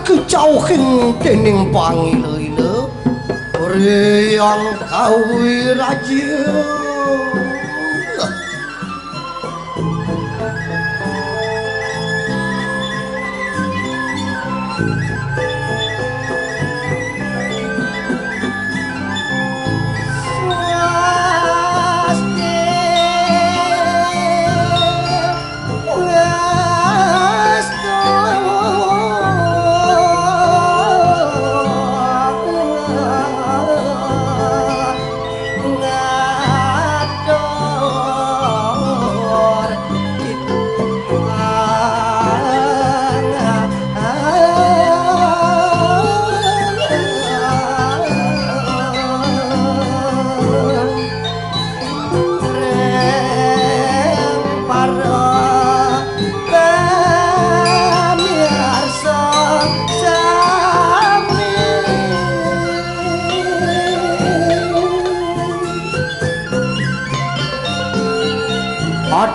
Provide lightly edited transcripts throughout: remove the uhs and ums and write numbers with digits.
kejauhin dening pangile-ile Reyang kawi raja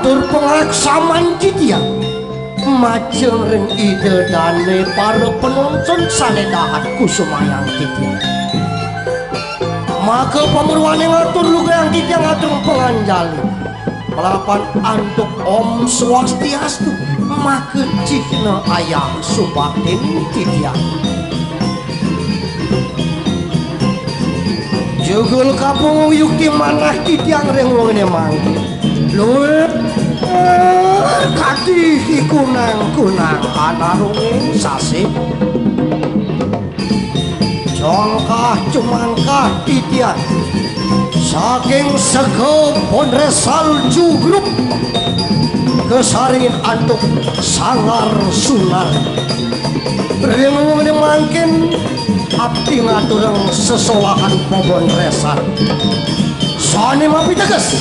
atur pengaksaman dia majeng ring ide dane para penonton saledahatku sumayang dia maka pemurwane ngatur luga yang dia ngatur penganjali melapan antuk Om Swastiastu maka cihna ayah subaktin dia jugul kapung yukti manah dia ring wongene manggil luwih kaki kunang-kunang anarunging sasi jongkah cumangkah titian saking sego Ponresal Jugrup kesaringin antuk sangar sunar ring mangkin abdi ngaturang sesolahan Ponresal sane mapi tegas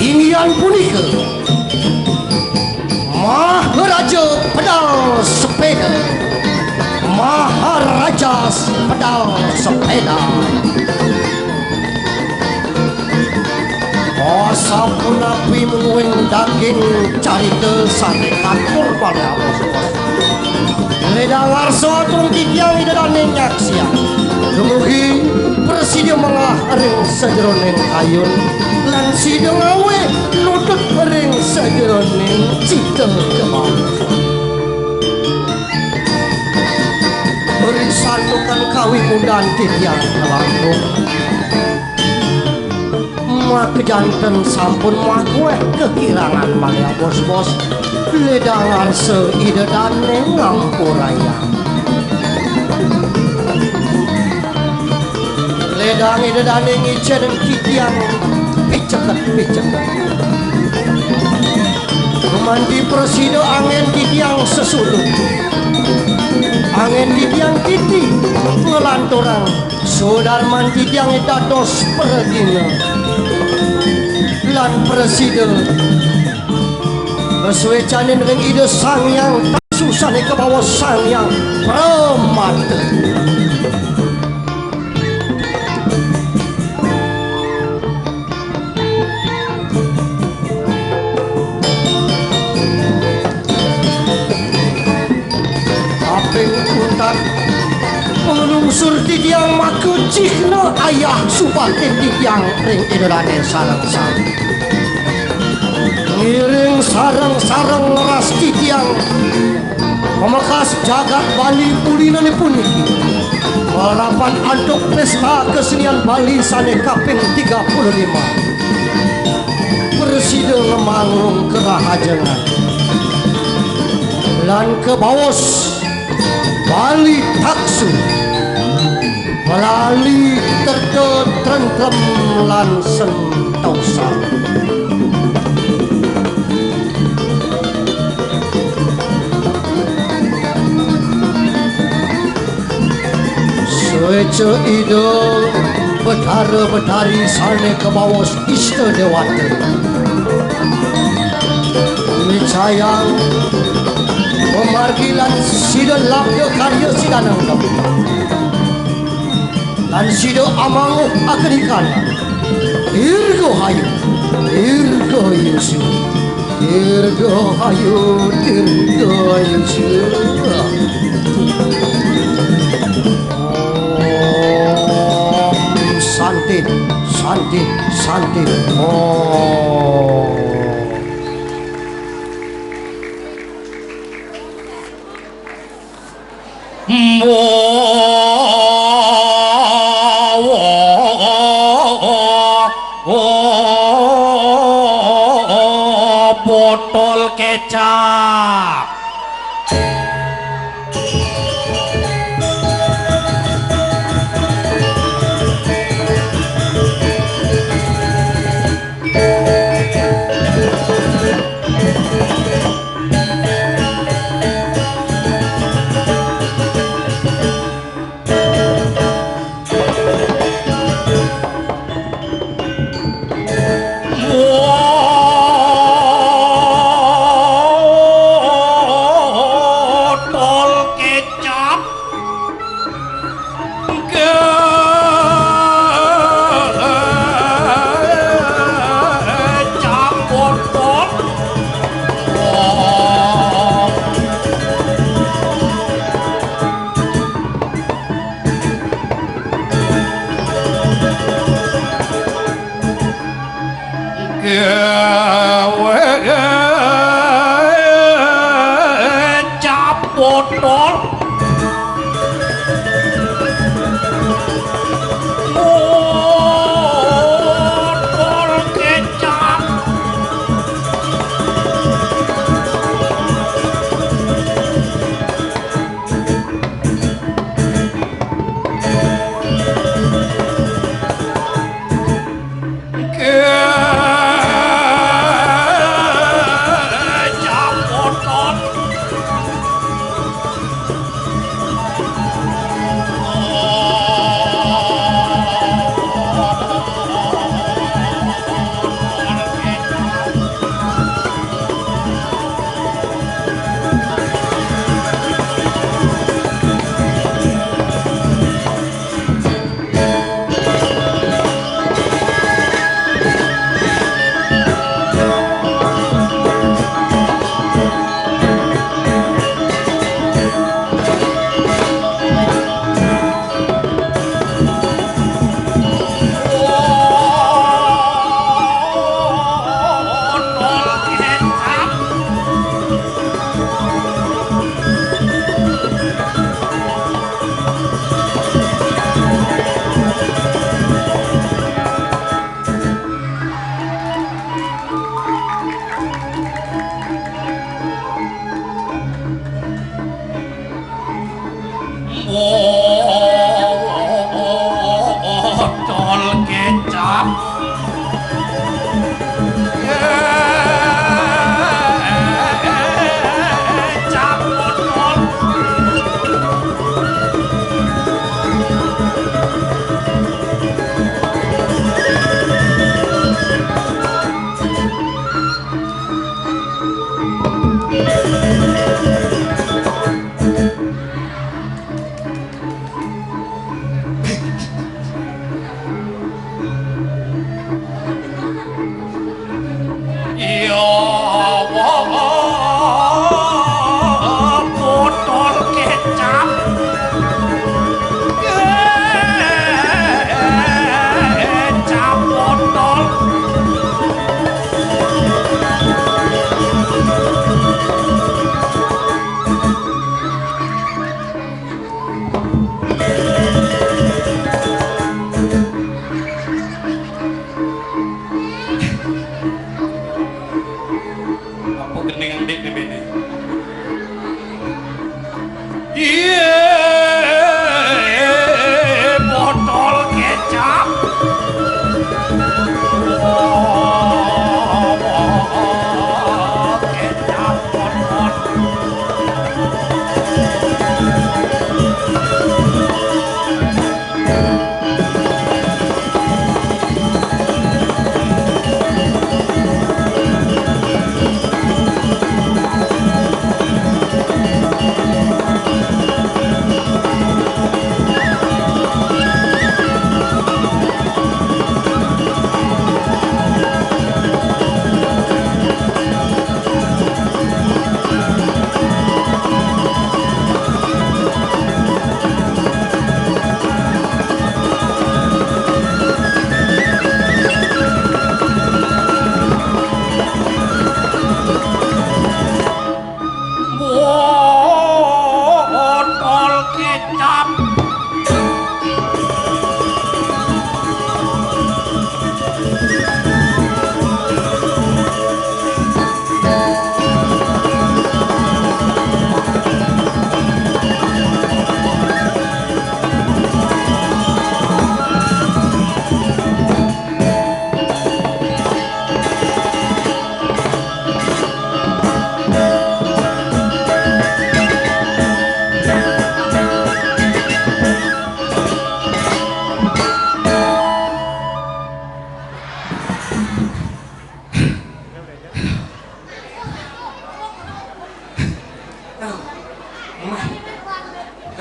inggian punika Maharaja pedal sepeda Maharaja pedal sepeda masa pun api menguing daging carita sate kantor pada ledang arso tungkit yang idadane nyaksian dumugi presidio mengah ring sejeroning ayun lan sidang awe nutut ring sejeroning cita kemang beri sandukan kawi mudan titian kelangkung mak janten sampun mak weh kekirangan malia bos-bos ledang arse idadane ngampuraya ledang idadane ngicen titian picekat mandi presido angin di tiang sesudut, angin di tiang kiti ngelanturang sudar mandi tiang dados perdina lan presido besuecanin ring ide sang yang tak susah ke bawah sang yang permata. Pengelungsur di tiang makucihna ayah subatin di tiang ring idolane sarang-sarang ngiring sarang-sarang ngeras di tiang memekas jagat Bali pulina ni puniki harapan anduk pesta kesenian Bali sane kaping 35 bersida ngemangung kerahajangan lan ke bawos Bali taksu melalui tertentrem lan sentausan suece ide betara-betari sane ke bawah ista dewata micayang pemargilan sida labda karya sidanang kami dan sida amanguh akan ikan irgo hayu Yesu irgo hayu Yesu santit santit santit botol kecap Ya Allah, botol kecap. Kecap botol. Apa gening dik di bini? Iya, botol kecap. Kecap botol. Botol kecap.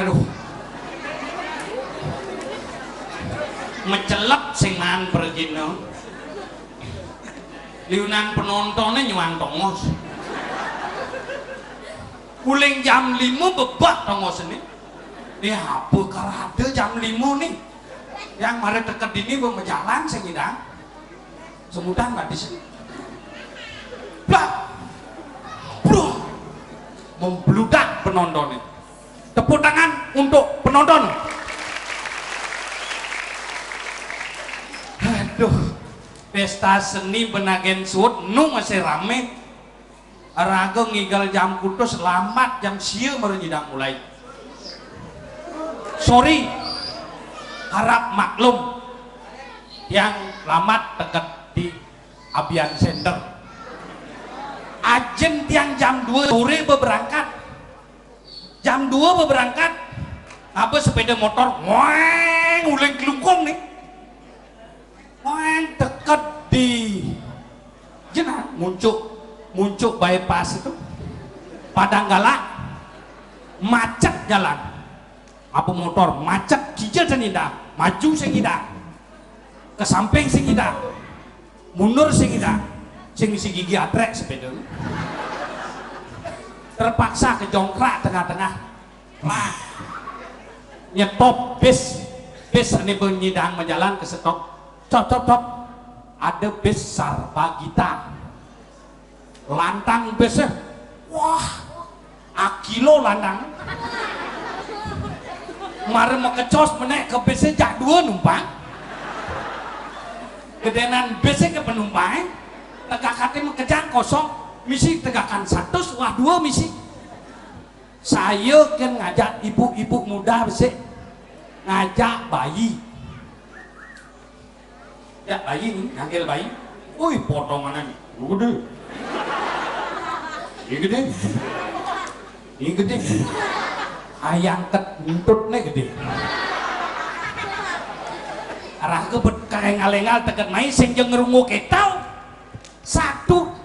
Aduh. Mecelep sing man pergino. Liunan penontonnya nyuang tongos. Uling jam 5 bebak tongos ini. Ini apa karade jam 5 nih? Yang mari deket ini berjalan sing hidang. Semudah nggak di sini. Blak. Bro. Membludak penontonnya. Tepuk tangan untuk penonton. Aduh, pesta seni Benagen Suut nu masih rame. Raga ngigal jam kutu selamat jam sieu baru nyidang mulai. Sorry, harap maklum yang lamat dekat di Abian Center. Ajen tiang jam 2 sore berangkat. Jam 2 berangkat, apa sepeda motor, weng, uling kelungkong nih, weng deket di, jenah muncul bypass itu, Padanggala, macet jalan, apa motor macet, kijil dan indah, maju sing indah, ke samping sing indah, mundur sing indah, sing gigi atrek sepeda. Terpaksa kejongkrak tengah-tengah, nah, nyetop bis ini penyidang menjalan ke stop, cop, ada bis Sarbagita, lantang bisnya, wah, akilo lantang, mari mau kecos menek ke bisnya jak 2 numpang, gedenan bisnya ke penumpang, tegakatnya mengejar kosong. Misi tegakan 100, wah 2 misi. Saya kan ngajak ibu-ibu muda besok ngajak bayi. Ya bayi nih, ngambil bayi. Wih potongan nih, gede. Ini gede. Ini gede. Ayang ketutut nih gede. Arah ke kayak ngalengal teget main sing jeung ngrungu ketau. Satu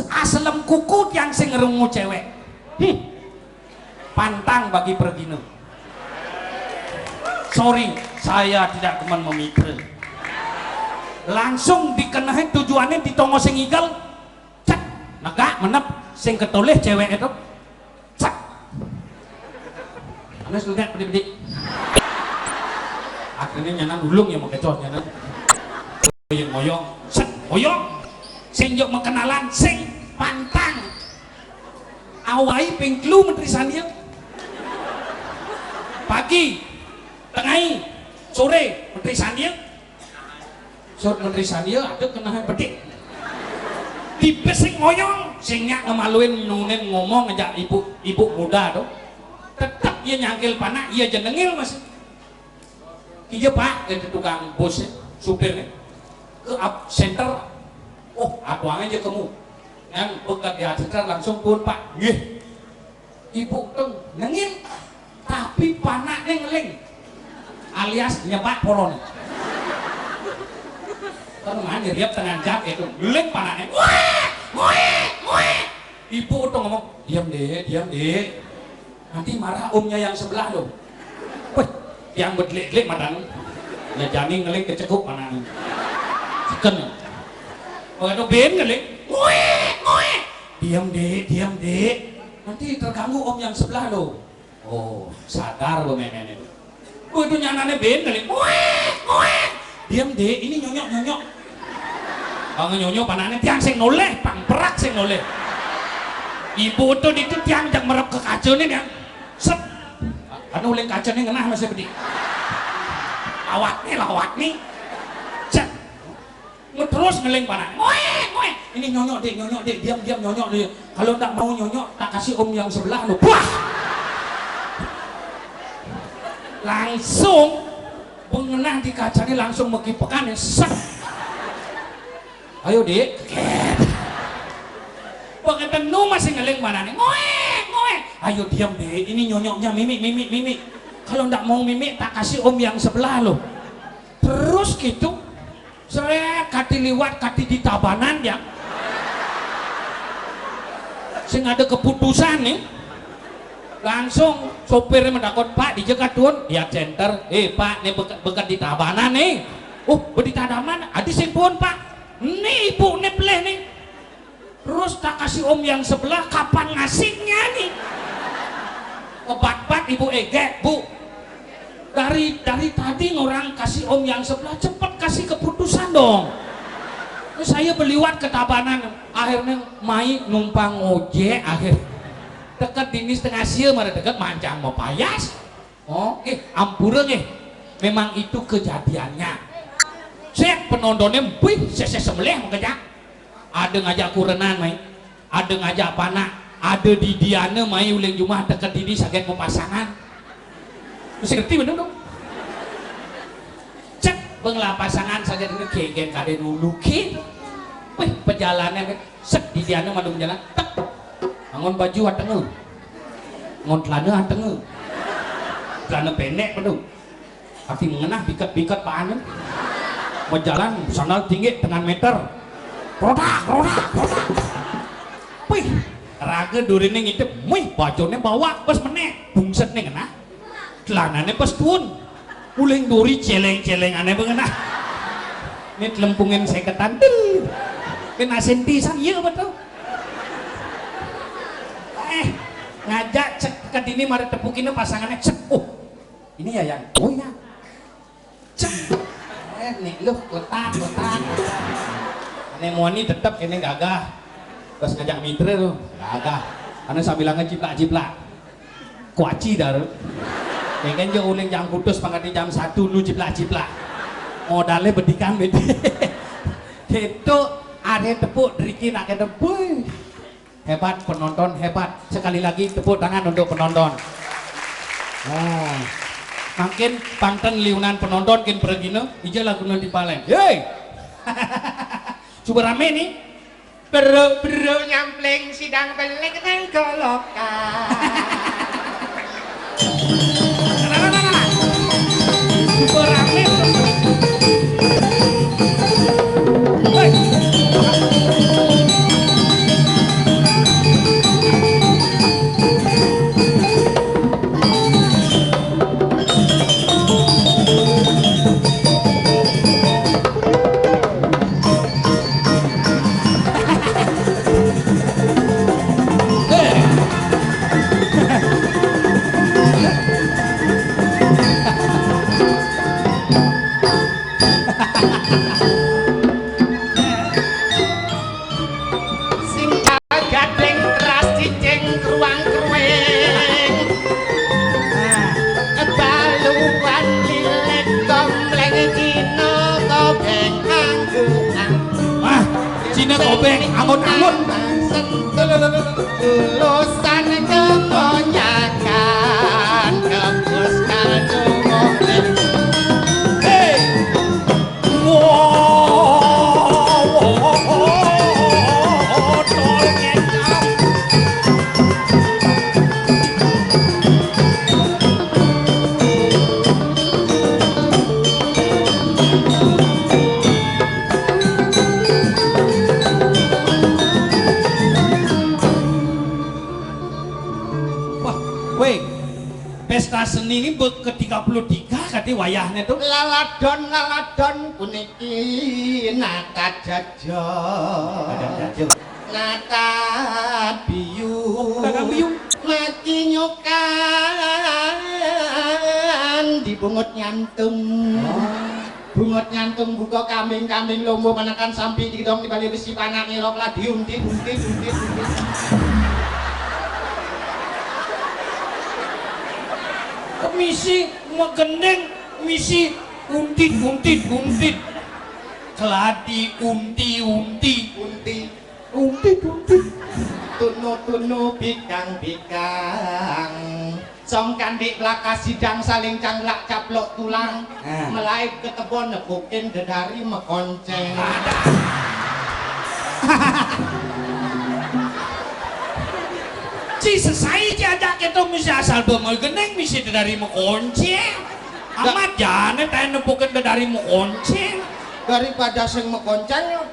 aslem kuku yang sing ngerungu cewek. Pantang bagi pergino. Sorry, saya tidak teman memikir. Langsung dikenahin tujuannya di tongo sing igal. Cak, naga menep sing ketoleh cewek itu. Cak. Anes lu lihat pedik-pedik. Akhirnya nyanan ulung ya mau kecot nyanan. Yang ngoyong, set, ngoyong. Sing yuk mengenalan, sing pantang. Awai pengklu menteri sandia. Pagi, tengai, sore menteri sandia. Sore menteri sandia ada kenahan pedik. Tipe sing ngoyong, singnya ngemaluin nunin ngomong ngejak ibu muda tuh. Tetap ia nyangkil panak, ia jenengil masih. Iya pak, itu tukang bos supirnya ke up center. Oh, aku aja kamu yang bekat di center langsung pun pak. Iya, ibu tuh nengil, tapi panaknya ngeling, alias nyepak polon. Kan mana dia tengah jak itu, ngeling panaknya. Ibu tuh ngomong, diam deh, nanti marah omnya yang sebelah loh. Wih, yang berdelik-delik madang ya jani ngeling kecekup mana nih seken oh itu ben ngeling diam dek nanti terganggu om yang sebelah lo. Oh sadar lo nenek itu. Oh itu nyanane ben ngeling diam dek ini nyonyok bangun nyonyok panahnya tiang sing noleh pang perak sing noleh ibu tuh itu tiang yang merep ke kacaunya yang set karena uleng kacanya ngenah masih bedi lawak nih cek terus ngeleng panah ngoe ini nyonyok dek diam nyonyok dek kalau tak mau nyonyok tak kasih om yang sebelah lo buah langsung pengenah di kacanya langsung mekipekan ya set ayo dek pengen nu masih ngeleng panah nih ngoe ayo diam deh, ini nyonyoknya mimik. Kalau ndak mau mimik, tak kasih om yang sebelah loh. Terus gitu, saya kati liwat kati di tabanan ya. Sing ada keputusan nih, langsung sopirnya mendakot pak dijegat tuan, ya center, pak nih bekat di tabanan nih. Oh, di tabanan, adi sing pun pak, nih ibu nih peleh nih. Terus tak kasih om yang sebelah, kapan ngasihnya nih? Obat-obat ibu bu dari tadi orang kasih om yang sebelah cepet kasih keputusan dong. Terus saya beliwat ke tabanan akhirnya mai numpang ojek akhir dekat dini setengah sia mara dekat mancang mau payas. Oh ampura memang itu kejadiannya. Saya penontonnya saya sembelih mau kerja ada ngajak kurenan mai ada ngajak panak ada di Diana mai uleng Jumat dekat dini sakit pasangan mesti ngerti bener dong cek benglah pasangan sakit ini kegen kade nulukin wih perjalanan set di Diana madu jalan tek bangun baju atenge ngon celana atenge celana pendek penuh kaki mengenah biket paan mau jalan sandal tinggi dengan meter rodak wih raga durine ngitip, wih baconnya bawa pas menek, bungset nih kena, celananya pas tuun, uling duri celeng aneh bengena, ini lempungin saya ketantil, kena sentisan iya betul, ngajak cek ke dini mari tepukinnya pasangannya cek, oh ini ya yang, oh ya, cek, nih lu letak, aneh mau ini tetap ini gagah. Terus ngajak mitra tuh, gagah. Karena saya bilangnya jiplak. Kuaci dah. Pengen je uling jam putus pangkat jam 1 nu jiplak. Modalnya bedikan bedi. Itu ada tepuk Riki nak kata, boy. Hebat penonton, hebat. Sekali lagi tepuk tangan untuk penonton. Oh. Makin pangten liunan penonton kin pergino, ija lagu di Palen. Hey. Coba rame nih. Bro nyampleng sidang belek nang golokan. Super rame. Damut. Lulusan kebanyakan kebus kaldu mobil. Hey. Wow. Tol kecap. Wah, weh, pesta seni ini ke-33 kati wayahnya tuh. Laladon puniki nata jajo. Nata biyu. Nata biyu. Mati nyukan dibungut nyantung. Bungut nyantung buka kambing-kambing lombo menekan sampi didong di bali besi panak nirok lah diuntit. Misi megendeng, misi untit. Keladi unti. Tunu bikang song kandik belaka sidang saling canglak caplok tulang melaip ke kebon nepukin dedari mekonceng. Si selesai aja kita misi asal bemegeneng misi dari mekonceng. Amat jane tanya nepukin dari mekonceng. Daripada sing mekonceng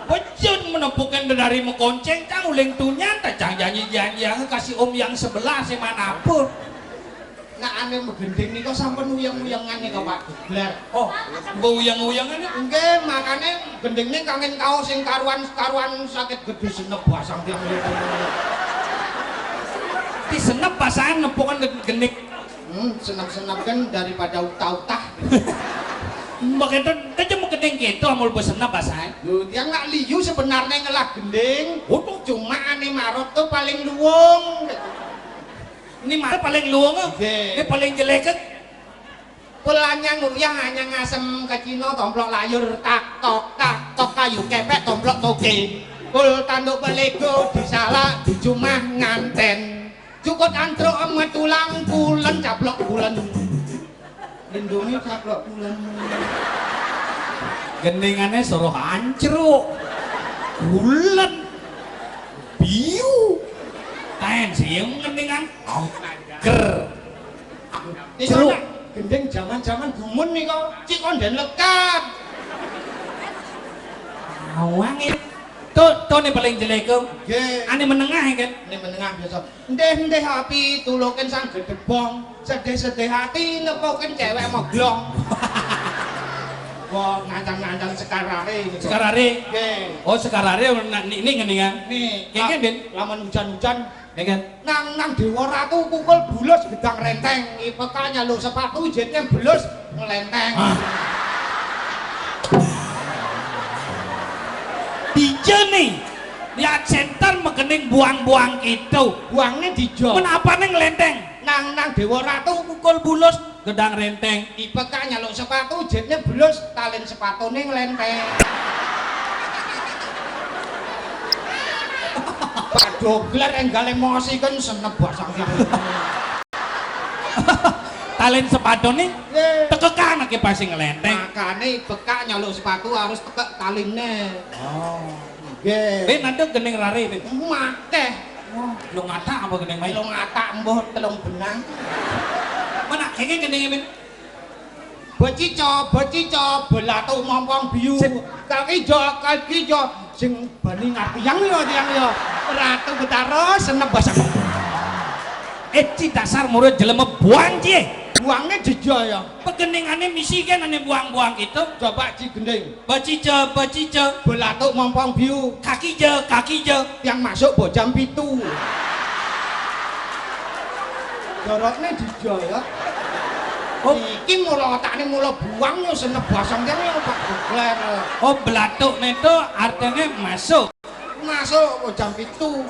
Bejon menepukan dari mekonceng cang uling tunyan cang janji kasih om yang sebelah si mana pun. Nah aneh megending nih kok sampai uyang-uyangan nih kok Pak Gebler. Oh, uyang-uyangan enggak makanya gendingnya kangen kau sing karuan sakit gede senep basang tiang di senep pasangan nepukan genik. Senap-senap kan daripada utah-utah. Begitu aja mau gending gitu amul besenap pasangan. Yang nggak liu sebenarnya ngelah gending. Cuma aneh marot tuh paling luwung. Ini mana paling luang ini paling jelek kan? Pulangnya nguyang hanya ngasem ke Cino tomplok layur tak tok kayu kepek tomplok toge. Pul tanduk belego disalah cuma nganten. Cukut antro emet tulang bulan caplok bulan. Lindungi caplok bulan. Gendingannya suruh hancuruk. Bulan. Biu. Ten sih yang gendingan. Ger. Ceruk. Gending zaman-zaman gumun nih kok. Cikonden lekat. Awangin. Tuh nih paling jelek kok. Ane menengah kan? Ini menengah biasa. Ndeh api tulokin sang gedebong. Sedih-sedih hati nepokin cewek moglong. Wah, ngancang-ngancang sekarare. Sekarare? Oh sekarare ini ngeningan? Nih, kayaknya Ben? laman hujan-hujan. Ya kan? Nang Dewa Ratu pukul bulus gedang renteng. IPK nyaluk sepatu jetnya bulus ngelenteng. Dijo nih, lihat center mekening buang-buang itu. Buangnya dijo. Kenapa nih ngelenteng? Nang Dewa Ratu Pukul bulus gedang renteng. IPK nyaluk sepatu jetnya bulus talin sepatu nih ngelenteng. Pak Dobler enggak emosi kan senep basang dia. Talin sepatu nih tekekan lagi pasti ngelenteng. Makanya IPK nyaluk sepatu harus tekek talinnya. Oh. Nggih. Nanti gening rare ini. Mateh. Lu ngata apa gening main? Lu ngata mbuh telung benang. Mana kayaknya gening ini? Becico belatu mompong biu. Kaki jo sing bani ngartiang yo. Ratu Betara senep basang. Ci dasar murid jelema buang cie. Buangnya jejo ya. Pegeningannya misi kan ane buang-buang gitu. Coba ci gending. Becico. Belatu mompong biu. Kaki je. Yang masuk bojam pitu. Dorotnya jejo ya. Oh, iki mula otakne mula buang yo senep basang kene Pak Gebler. oh belatuk itu artinya masuk. Masuk jam itu.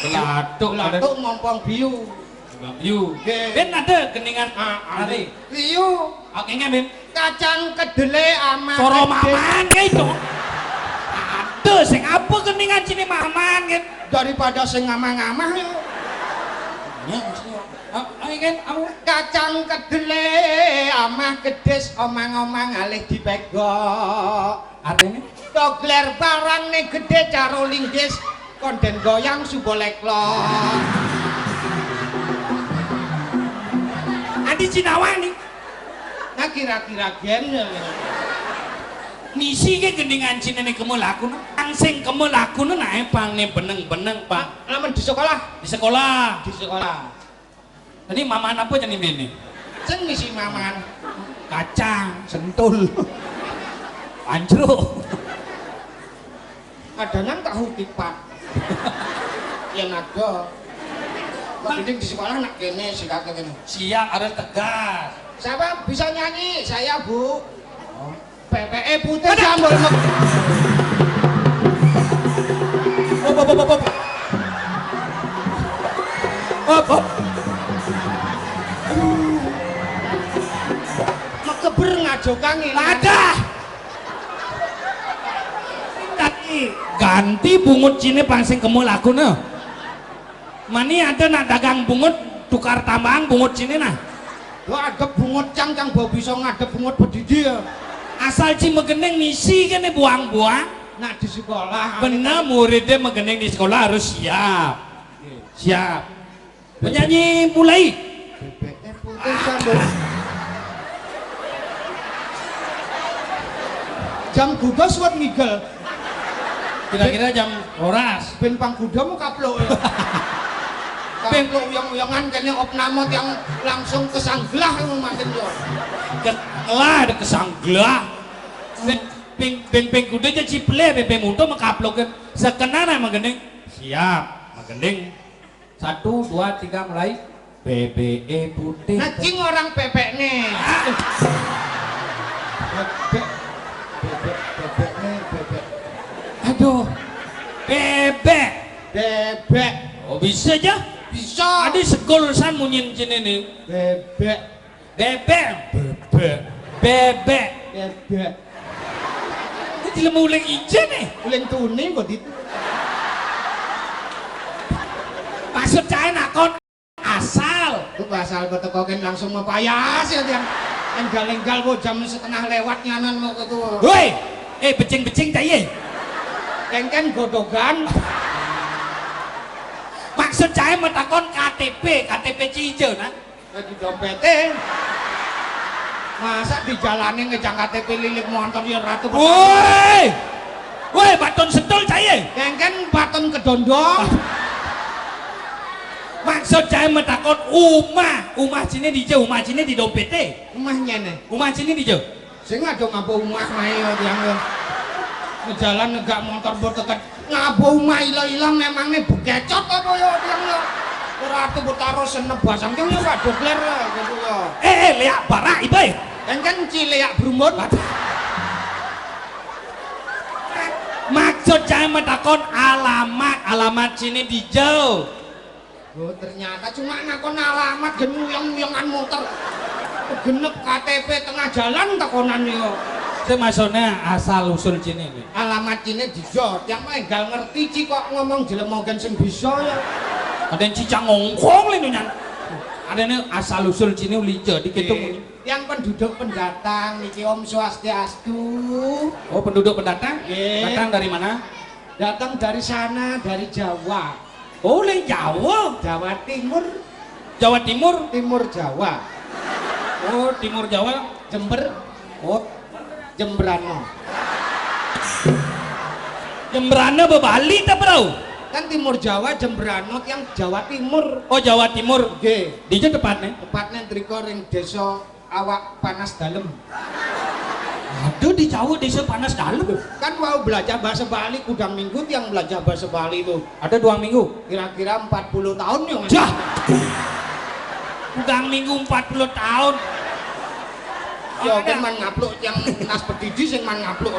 Belatuk ngompong biu. Biu. Ben ada geningan hari. Biu. Oke nggak Ben? Kacang kedele ama. Soro maman kayak itu. Tuh sing apa geningan cini maman kan? Daripada sing ngamah-ngamah yo. Ayo kan, aku Kacang kedele amah gedes omang-omang alih dipegok. artinya Togler barang nih gede caro linggis konden goyang suboleklo. adi Cinawa nih. Nah kira-kira gen Misi ke geningan cini nih kamu laku no. Sing kamu laku no naik pang nih beneng pak. lamun di sekolah. Di sekolah. Di sekolah. Tadi maman apa jadi ini? Sing misi maman. Kacang, sentul, anjro. Adanan tahu kipak. Ya naga. Jadi di sekolah nak kene sih kakek kene. Siap ada tegas. Siapa bisa nyanyi? Saya Bu. PPE putih jambul. Op. Mekeber ngajokang ini. Ada. Tadi ganti bungut cini pangsing kamu laku no. Mani ada nak dagang bungut tukar tambang bungut cini nah. Lo ada bungut cang bawa bisa ngadep bungut pedidi ya. Asal ci megeneng misi kan buang-buang. Nak di sekolah. Benar muridnya megeneng di sekolah harus siap. Siap. Penyanyi mulai. PPE putih jambul. Jam kuda suat ngigel. Kira-kira jam roras. Ben pangkuda mau kaplok ya. Kaplok uyang-uyangan kayaknya opnamot yang langsung kesanggelah yang makin yo. Lah ada kesanggelah. Peng kuda aja ciple, peng muto mengkaplok kan. Sekenana megeneng. Siap, megeneng. 1, 2, 3 mulai. PPE putih. Nacing orang pepek nih. Bebek. Aduh, bebek. Bebek. Oh bisa aja. Bisa. Ada sekolsan munyin cini nih. Bebek. Bebek. Bebek. Bebek. Ini tidak mau ulang ijen nih. Uling tuning kok itu. Maksud saya nakon asal. Itu asal betekokin langsung mepayas ya yang enggal-enggal kok jam setengah lewat nyanan mau ke tuh. Woi, becing-becing caya. Kengken godogan. Maksud saya metakon KTP Cijo nah. Lagi dompete. Masa di jalanin ngejang KTP lilik motor ya ratu. Woi, baton sentul caya. Kengken baton kedondong. Maksud saya metakon umah sini di jauh, umah sini di dompete. Rumahnya nih. Umah sini di jauh. Sing ada ngabo umah mayo yang ngejalan negak motor bertekat ngabo umah ilang memang nih bekecot apa ya yang ya ratu bertaruh senep basang yang ya gak dobler gitu ya. Lihat barak ibe. Kan cileak brumun. Maksud saya metakon alamat sini di jauh. Oh ternyata cuma ngakon alamat genuyang-uyangan motor genep KTP tengah jalan takonan yo. Itu maksudnya asal usul sini nih. Alamat ini dijot yang enggak ngerti ci kok ngomong jelemogen sing bisa ya. Ada yang cicang ngongkong lindunya. Ada yang asal usul sini lijo dikitung. Yang penduduk pendatang niki Om Swastiastu. Oh penduduk pendatang? Ye. Datang dari mana? Datang dari sana dari Jawa. Oh dari Jawa. Jawa Timur. Jawa Timur. Timur Jawa. Oh Timur Jawa. Jember. Oh Jembrano. Jembrana bebali tak bro? Kan Timur Jawa Jembrano yang Jawa Timur. Oh Jawa Timur. G. Di jauh tepatnya. Tepatnya triko ring desa awak panas dalem. Aduh di Jawa desa panas dalam. Kan mau belajar bahasa Bali kudang minggu yang belajar bahasa Bali itu Ada 2 minggu. kira-kira 40 tahun ya. Jah. Udang minggu 40 tahun. Ya kan man ngapluk yang nas pedidi sing man ngapluk.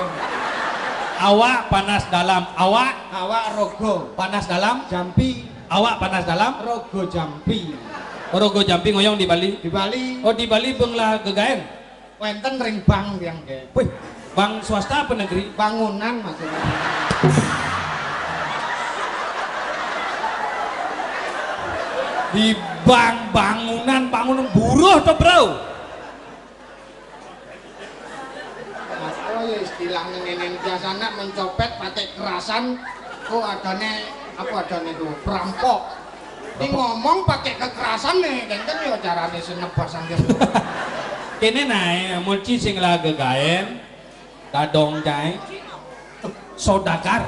Awak panas dalam. Awak Awak rogo panas dalam. jampi, Awak panas dalam. rogo jampi. Orogo Jampi ngoyong di Bali. Di Bali Oh di Bali benglah gegaen. wenten ring bang yang ke. Wih, Bank swasta apa negeri? Bangunan maksudnya. Di bangunan buruh tuh bro. Apa ya istilahnya nenek biasanya mencopet pakai kerasan. Oh adane tuh perampok. Ini ngomong pakai kekerasan nih, kan ya caranya senebasan dia. Kene nae mulci sing lage gaen dadong cai sodagar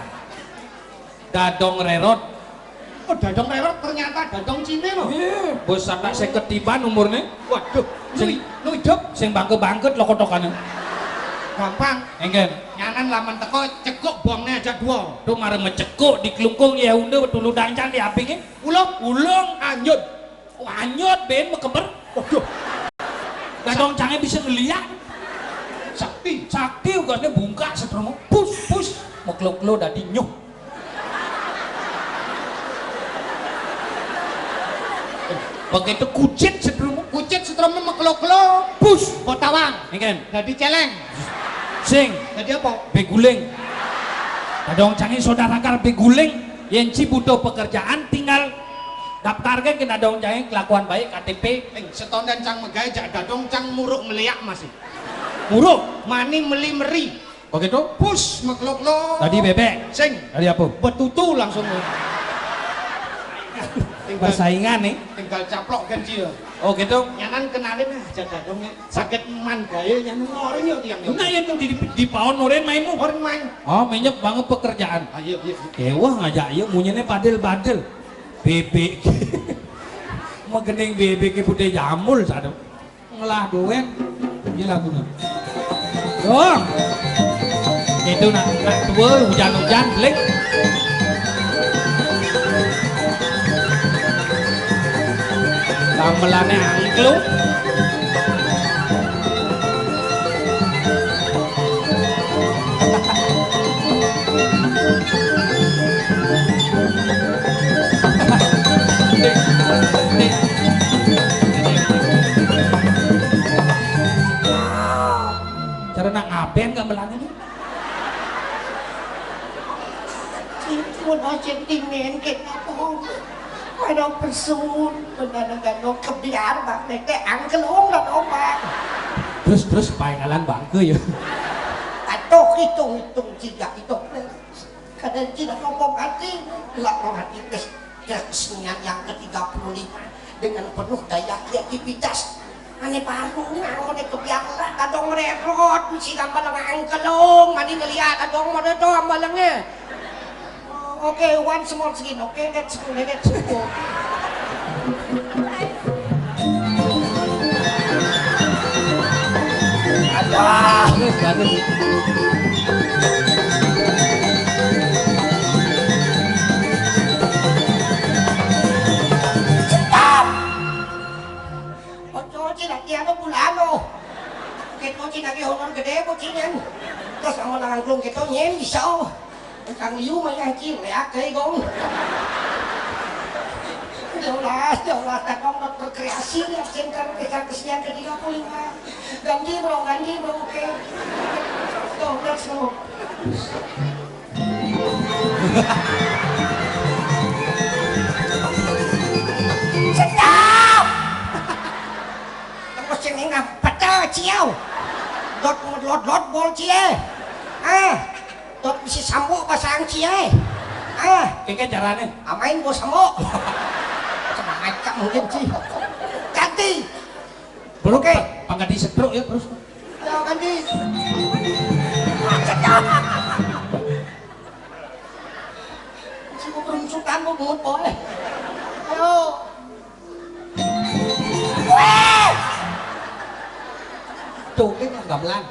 dadong rerot. Oh dadong rerot ternyata dadong Cina loh. Bos sampai saya ketiban umurnya. Waduh, lu hidup Sing bangke-bangket lo kotokannya. gampang. Enggen. Nyanan laman teko cekuk buangnya aja dua. Tuh mare mecekuk di kelungkung ya udah betul dangcan di apingnya. Ulung Anyut. anyut ben mekeber. Waduh, Dadong cange bisa ngeliat. sakti. Sakti ugasnya bungka setromo. Pus meklo-klo dadi nyuh. Begitu kucit setromo. Kucit setroma meklo-klo. Pus Botawang. enggen. Jadi celeng. Sing Jadi apa? beguling. Dadong cange saudara kar beguling yang ci butuh pekerjaan tinggal daftarkan ke dadong cange kelakuan baik KTP Setondan cang megai jak dadong cang muruk meliak masih. muruk. Mani meli meri. Begitu Pus meklo-klo. tadi bebek. Sing. Tadi apa? Betutu langsung. Tinggal, Persaingan nih. tinggal caplok kan dia. Oh gitu. Nyanan kenalin aja dadongnya. Sakit man gaya nyanan orang yuk tiang. Nah ya tuh di paon noren mainmu. Orang main. Oh minyak banget pekerjaan. Ayo. Wah ngajak ya munyene badel bebek. Megening bebek putih jamul sadu. Ngelah doen. Gila guna. Dong. Itu nak tua hujan blik. Gamelane angklung. Cara nak ngapain gamelan ini? Một nói chuyện tình mến kết nó quay đâu phải xuống benar nó kebiasaan bang cái ăn cái lốm là nó bang Terus paingalan bangke ya. atau hitung tiga itu kadang tidak ngomong hati nggak mau hati kesenian yang ke-35 dengan penuh daya kreativitas ane baru nang ane kebiasaan kadang mererot mesti gambar ang kelong mani ngeliat kadang mau itu ambalangnya. Okay, one small skin. Okay, let's go. Bagus. Stop! Ojo lagi ano bulano. Kito lagi honor gede po cinin. Terus ang mga angklong kito nyen bisa. Thằng liu mấy anh chi lẹ cây gong. Jauh lah, tak kau nak berkreasi ya, sentra kesenian ke-35. Ganti bro, oke. Tuh, let's go. Stop! Tunggu sini ngapa ciao? Lột bol cie. Tot bisa sambuk pasang cie. Kayak caranya. Amain gua sambuk. Macam mungkin sih. Ganti. Bro, Oke. pangkat di setruk ya terus. Ya ganti. Si gua beruncukan gua bungut boleh. Ayo. Weh! Tuh cái gamelan.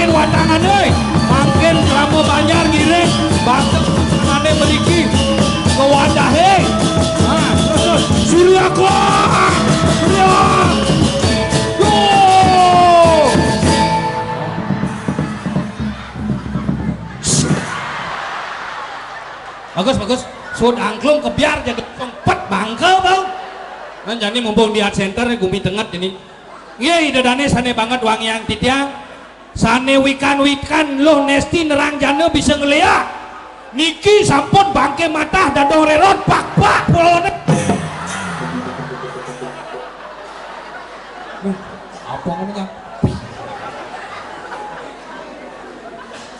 Watangannya makin kamu banjar giring batu tangannya memiliki ke wadah terus Surya kuat Surya Bagus. Sud angklung kebiar jadi sempet bangke bang. Kan jadi mumpung di art center gumi tengat ini. Iya dadane sane banget wangi yang titiang. Sane wikan loh nesti nerang jana bisa ngeliat. Niki sampun bangke mata dadong rerot pak polone. Apa ngomongnya?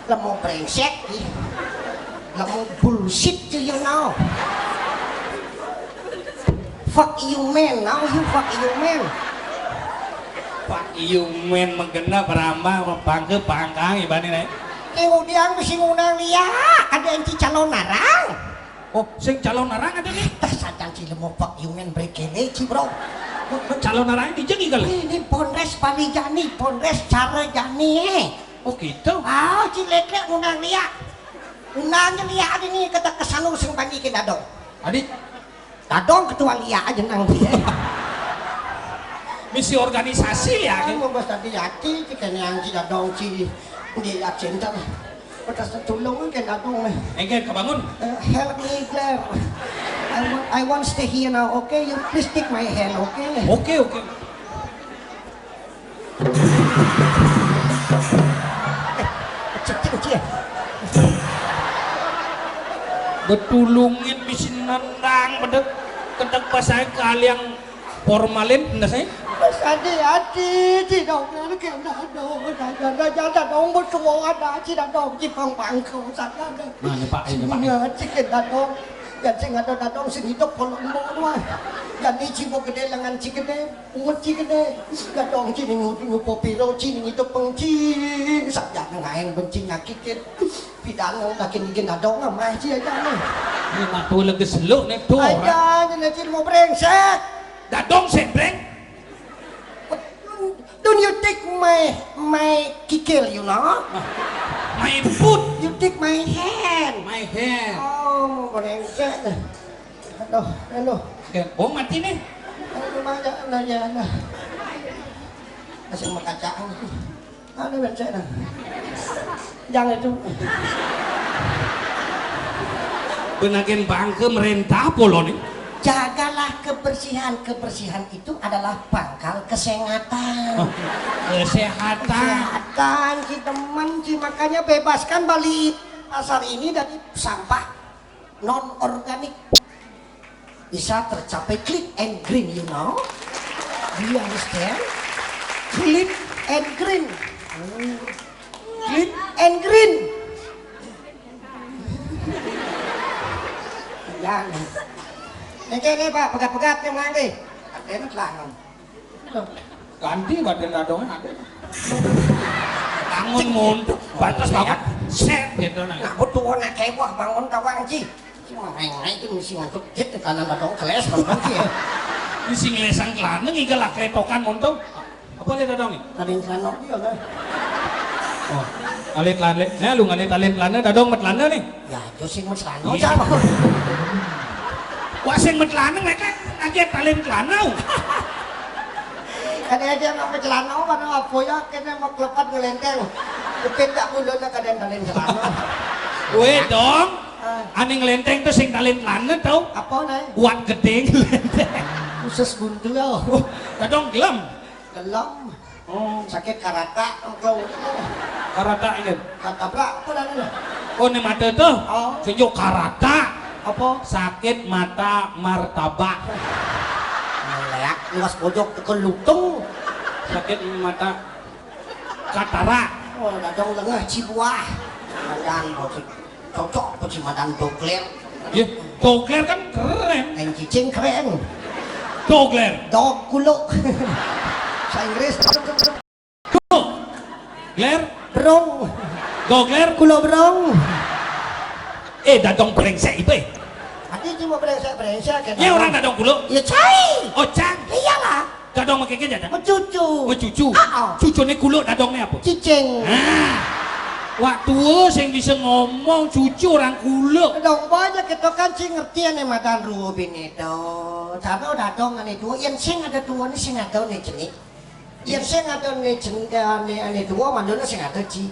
Lemo brengsek lemo bullshit you know. Fuck you man, now you fuck you man. Pak Yumen menggena beramba bangke pangkang ibane nek. Kemudian mesti ngundang dia, ada yang calon narang. Oh, sing calon narang ada nih. Tersadang si lemo fuck you man brekele ci bro. Calon narang dijengi kali. Ini Polres Palijani, Polres Carajani. Oh gitu. Ah, ci lek ngundang dia. Undangnya dia ada nih kata kesanu sing banyikin dadong. Adik, Dadong ketua dia aja nang dia. misi organisasi ya. Kan mau bahas tadi hati, kita yang ci dadong ci di absenter. Petas tulungan kan dadong nih. Engke kebangun. Help me Claire. I want stay here now, okay? You please take my hand, okay? Oke. Cek. Betulungin misi nendang bedek kedek pasai kaliang formalin ndak saya. Mas hati-hati, ci dong nó kêu dadong betul ada ci dadong ci pang kau sana. Mana Pak ini Pak. Ya, ci dadong. Dan sing ada dadong sing hidup kolombo doang. Dan ini cibo gede lengan ci gede, ungut ci gede. Dadong ci ningu popiro ci ningu itu pengci. Saja ngaeng benci nyakitin. Pidang makin bikin dadong mah ci aja nih. Ini matu lagi seluk nih tuh. Aja ini ci mau brengsek. Dadong sembreng. Don't you take my kikil, you know? My foot. You take my hand. My hand. Oh, brengsek. Aduh. Oke. Oh mati nih. Aduh, mana. Asing makacaan. Aduh, brengsek dah. Jangan itu. Benagen bangke merentah polo nih. Jagalah kebersihan itu adalah pangkal kesehatan. Kesehatan, si teman, makanya bebaskan Bali pasar ini dari sampah non organik. Bisa tercapai clean and green, you know? Do you understand? Clean and green. Clean and green. Jangan. Ini Pak, pegat-pegat yang nanti. Enak lah. Ganti badan dadongnya ada. Bangun mundur, batas banget. Set gitu nah. Nah, butuh nak kewah bangun kawang ci. Cuma ngai itu mesti ngantuk jet kanan dadong keles bangun ci. Ini sing lesang kelana ngigal lah keretokan montok. Apa lihat dadong ini? Tadi celana dia lah. Oh, alit lana. Nah, lu ngalit alit lana dadong met lana nih. Ya, jo sing mas celana. Iya. Wah sing met lana mereka aja talent lana. Ada aja nak celana mana apa ya kena mau kelepat ngelenteng. Kupit tak bulan nak ada talent celana. Weh dong. Ane ngelenteng tuh sing talent lana tau? Apa nih? Buat gede ngelenteng. Khusus buntu ya. Dadong gelam. Gelam. Oh, Sakit karata engkau. karata ini. Kata apa dah? Oh, ini mata tuh. Oh. Sejuk karata. Apa? Sakit mata martabak. Melek luas pojok ke lutung. Sakit mata katarak. Oh, dadong lengah cibuah. Madan cocok apa sih madan dokler. Ya, Dogler kan keren. Yang cicing keren. Dogler. Dog kuluk. Sa Inggris. Dogler. Brong. Dogler. Kulo brong. Dadong brengsek ibu. Hati cuma brengsek kan. Ya orang dadong kulo. Ya cai. Oh, cang. Iyalah. Dadong makeke jada. Mau cucu. Oh, cucu. Ah, Cucune kulo dadongnya apa? cicing. Waktu sing bisa ngomong cucu orang kulo. Dong banyak kita kan sih ngerti ane madan rubin itu. Tapi udah dong ane dua. Yang sing ada dua nih sing ada nih jenis. Yang sing ada nih jenis ane dua mandornya sing ada ci.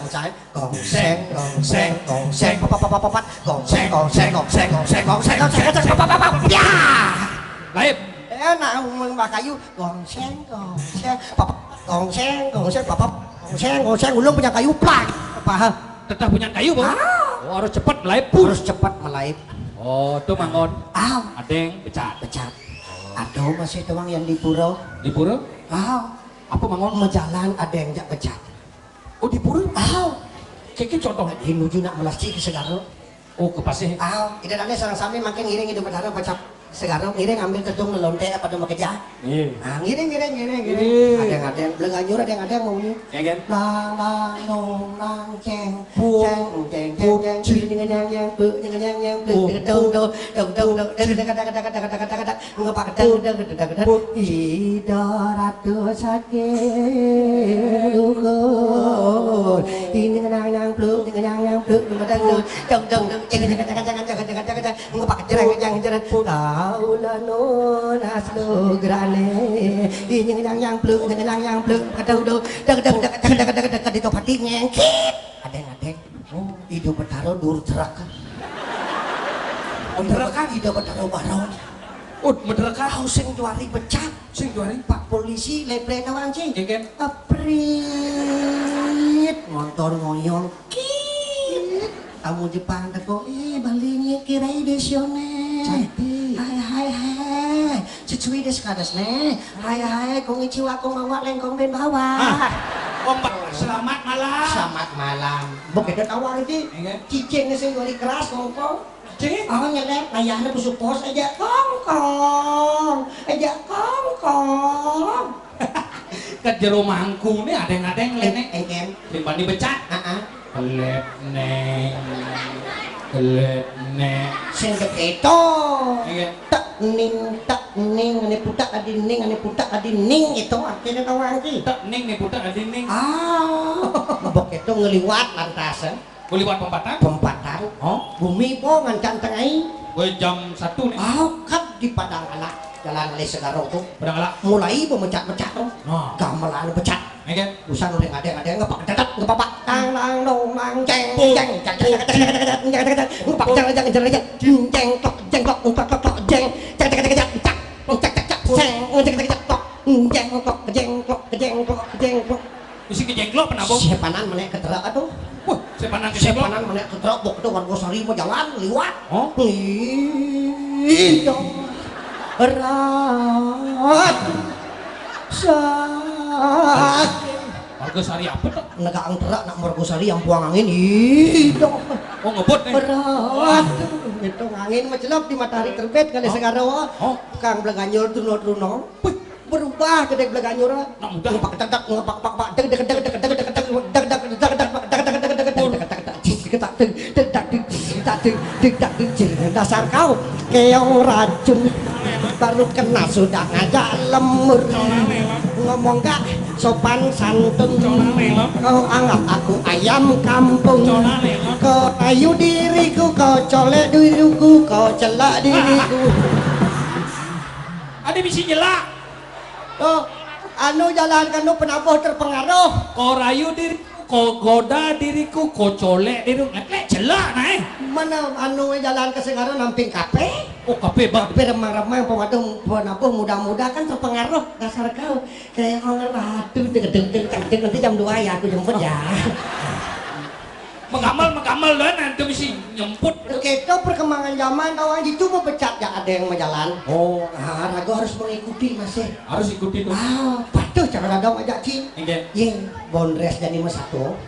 jam saya gong seng papat gong seng ya Laip. enak mbak kayu gong seng papat gong seng papat gong seng ulung punya kayu plak paham Tetap punya kayu, Bang. Oh, harus cepat melaip. harus cepat melaip Oh, tuh mangon. Adeng becat. becat aduh masih doang yang di pura Di pura? Apa mangon? mau jalan ada yang jak becat Oh, di pura? Kiki contoh. menuju nak melasci ke segaro Oh, ke pasir. ida nane sarang sami makin ngiring hidup berdarah becak segaro ngiring ambil ketung nelonte apa dong kerja Iya. ngiring ada yang belum nganyur ada yang mau nyur Ya kan? lang nong lang ceng dengan yang idaratu sakit ini yang peluk kaulah nona slograne ini yang peluk di topati ngengkit adeng hidup bertaruh dur ceraka hidup bertaruh barong Menderekan. sing juari becat Sing juari. pak polisi leple doang cing Ya kan? aprit motor ngoyong kamu Jepang teko balinya kirai desione Cantik. hai icui des kadas ne. Hai konnichiwa konbanwa lengkong den bawah. Selamat malam. Selamat malam. Begitu tawa iki. Cicing sing gori keras ngomong. Cing. Oh nyelek ayahnya busuk pos aja kongkong. Aja kongkong. Ke jero mangku nih adeng-adeng lenek. Engkem. Dibanding becat. Heeh. Let neng. Let neng. Sing begitu. Iya. Tak ning ane putak adi ning itu artinya tawa iki. Tak ning nih putar ada ning. Begitu ngeliwat lantasan. Kuliwat pempatan. Pempatan. Oh. Bumi po ngancan tengai. Gue jam 1 nih. Kan di padang anak jalan le segaro tuh. Berang lah. Mulai pemecat-mecat tuh. Oh. Gamelan becat. Iya. Usan udah ada ngepak tetet ngepapak tang lang dong lang ceng ceng ceng ceng ngepak ceng ceng ceng ceng ceng tok ceng tok tok tok tok ceng ceng ceng ceng ceng ceng ceng ceng tok jeng tok jeng tok Isi kejengklok kenapa? sepanan menek keterak atuh Wah, sepanan kejengklok. sepanan menek keterak bok itu warga sari mau jalan liwat Oh. Idong erat sak Warga sari apa tuh? negaan terak nak warga sari yang buang angin idong Oh, ngebut nih. berat itu angin mencelap di matahari terbit kali segarawa Oh. kang belaganyur truno berubah gede belaganyur Nak mudah. ngepak tetak ngepak pak pak deg deg deg deg deg deg deg deg deg dasar kau keong racun baru kena sudah ngajak lemur ngomong gak sopan santun kau anggap aku ayam kampung kau ayu diriku kau colek diriku kau celak diriku Ada bisi jelak. tuh anu jalankan lu penabuh terpengaruh Kau rayu diriku, kau goda diriku, kau colek diriku. Ngetlek jelak naik. mana anu jalan ke Segaro namping kape Oh, kape bang. tapi remang-remang penabuh muda-muda kan terpengaruh dasar kau kayak orang ratu nanti jam 2 ya aku jemput ya Mengamal dan nanti bisi nyemput. Begitu perkembangan zaman kawan itu mau pecat ya ada yang menjalan. Oh, Nah, ragu harus mengikuti masih. harus ikuti tuh. Patuh cara radang ajak Ci. Iya. Ye, bondres jadi mas satu.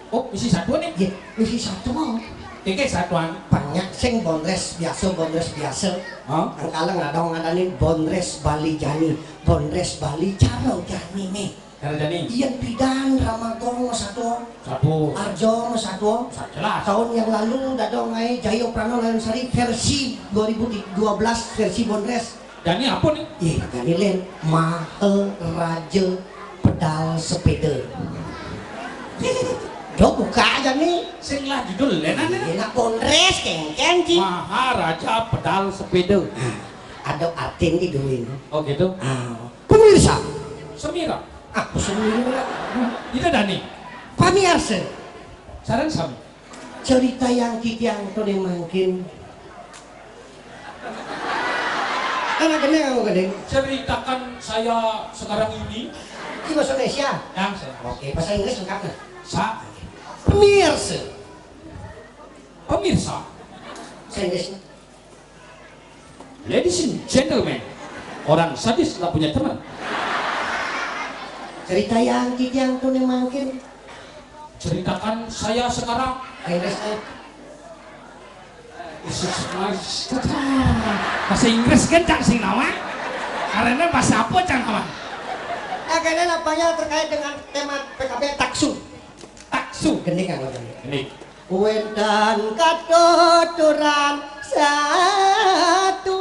Oh, bisi satu nih. Ye, misi satu mau. Oke, satuan. Banyak sing bondres biasa. Oh. Angkalang radang ngadanin bondres Bali Jani, bondres Bali Caro Jani nih. Karena jadi Ian Pidan Ramagong mas satu. satu. Arjo mas satu. Jelas. Tahun yang lalu dadong ay Jayo Prano Layan Sari versi 2012 versi bondres. Jadi apa nih? Ih, ganilin mahal raja pedal sepeda. Do buka aja nih. Sing lah judul lenan nih. Enak bondres kengkeng Ci. Maharaja pedal sepeda. Ada artin iduin. Oh gitu. Pemirsa, Semira. aku sendiri Itu Dani. pamirsa. Saran sami. Cerita yang kitiang tuh mungkin. Anak gede kamu gede. Ceritakan saya sekarang ini. Di bahasa Indonesia. Yang saya. Oke, bahasa Inggris lengkapnya. Pemirsa. Pemirsa. Bahasa Inggrisnya. Ladies and gentlemen. Orang sadis nggak punya teman. Cerita yang kitiang tuh mungkin. Ceritakan saya sekarang. Inggrisnya. Bahasa Inggris kan cak sing nama. Karena bahasa apa cak nama? Akhirnya napanya terkait dengan tema PKB taksu. Taksu. Gini kan gini. Ini. Wendan katuturan satu.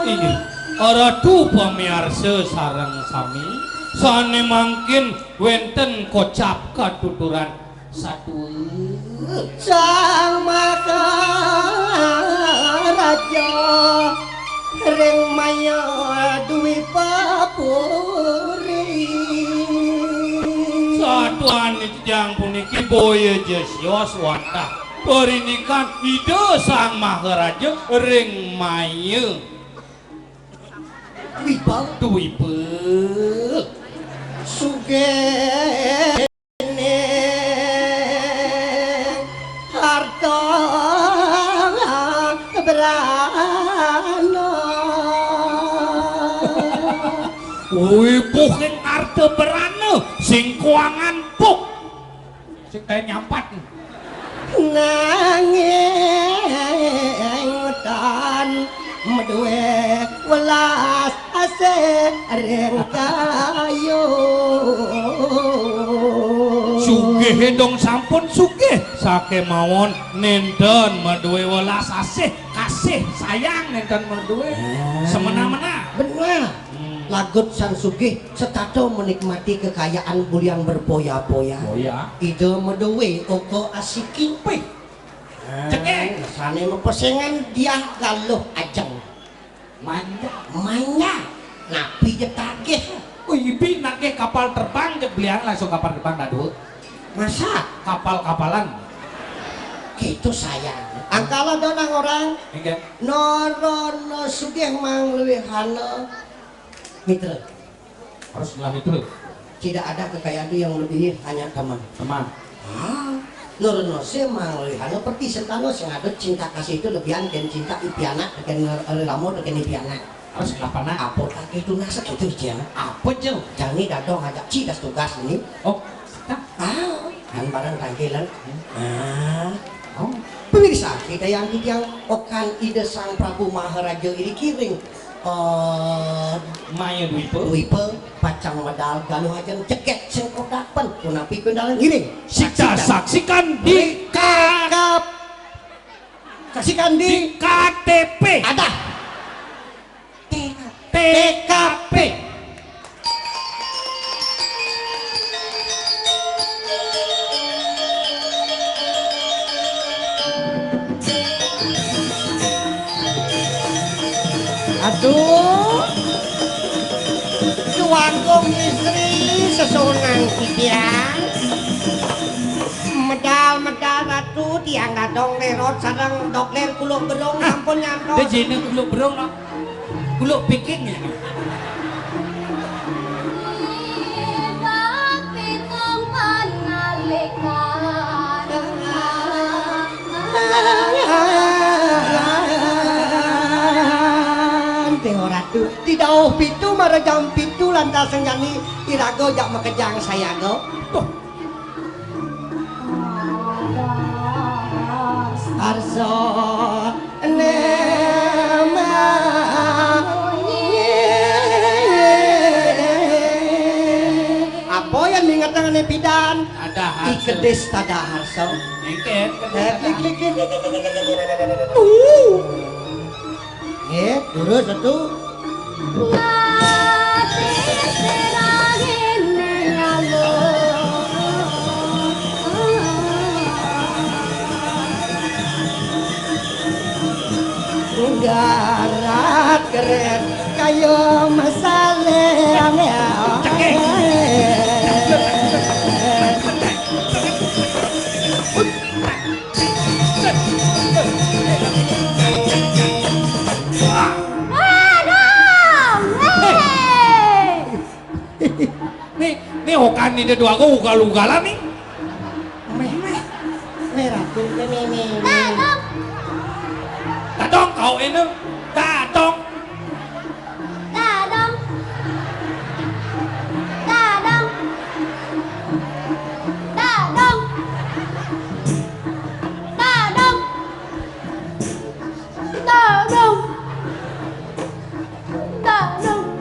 Ini. Aratu pamirsa sareng sami. Sane mangkin wenten kocap katuturan satu. Sang maka raja ring maya duwi papuri. Satuan yang puniki boya jesios wantah. Perinikan ide sang maharaja ring maya. Duwi Duipe. sugene harta berani Wih, bukan arte berana, sing kuangan puk, sing kayak nyampat. Nanging tan medue welas ase reng kayu. Sugih dong sampun sugih, sake mawon nenten meduwe welas asih, kasih sayang nenten meduwe semena-mena. Benar. Lagut sang sugih setato menikmati kekayaan buliang berpoya-poya. Oh ya. Ide medewe oko asikin pe. Cekek. Sane mepesengan dia galuh ajeng. Manya. Napi je tagih. Ibi nake kapal terbang je belian langsung kapal terbang dadu. Masa Kapal-kapalan. gitu sayang. Angkala donang orang Nggih. norono sugih mang leuwih hana. Mitra, Harus bilang itu. tidak ada kekayaan itu yang lebih hanya teman. Teman. Nurno se mang leuwih hana perti sentano sing ada cinta kasih itu lebihan dan cinta ipiana dengan lamun dengan ipiana. Harus lapana. Apa tak itu nasa itu dia. Apa jeng? Jangan datang ngajak cidas tugas ini. Oh. Kan barang rangkailan. Pemirsa, kita yang okan ide sang Prabu Maharaja ini kiring. Maya Dwipe. Dwipe pacang medal galuh aja ceket sengkodapan kunapi kendalan giring. Kita saksikan di kakap. Saksikan di KTP. ada TKP. Aduh, tuanggung istri sesonang tiang. Medal ratu tiang gadong lerot sarang dokler kuluk berong ampun nyantos. Dia jadi kuluk berong no. Kuluk piking ya. Ratu tidak pitu marajam pitu lantas nyanyi irago jak makejang saya go. Arso nema apa yang mengingatkan pidan Ada hasil. ikedes tada harso Nengket. klik terus satu darat keren kayo masalem ya. Nih hokan ini dua aku ugal-ugalan nih. Merah tuh ini. Datong kau ini. Datong.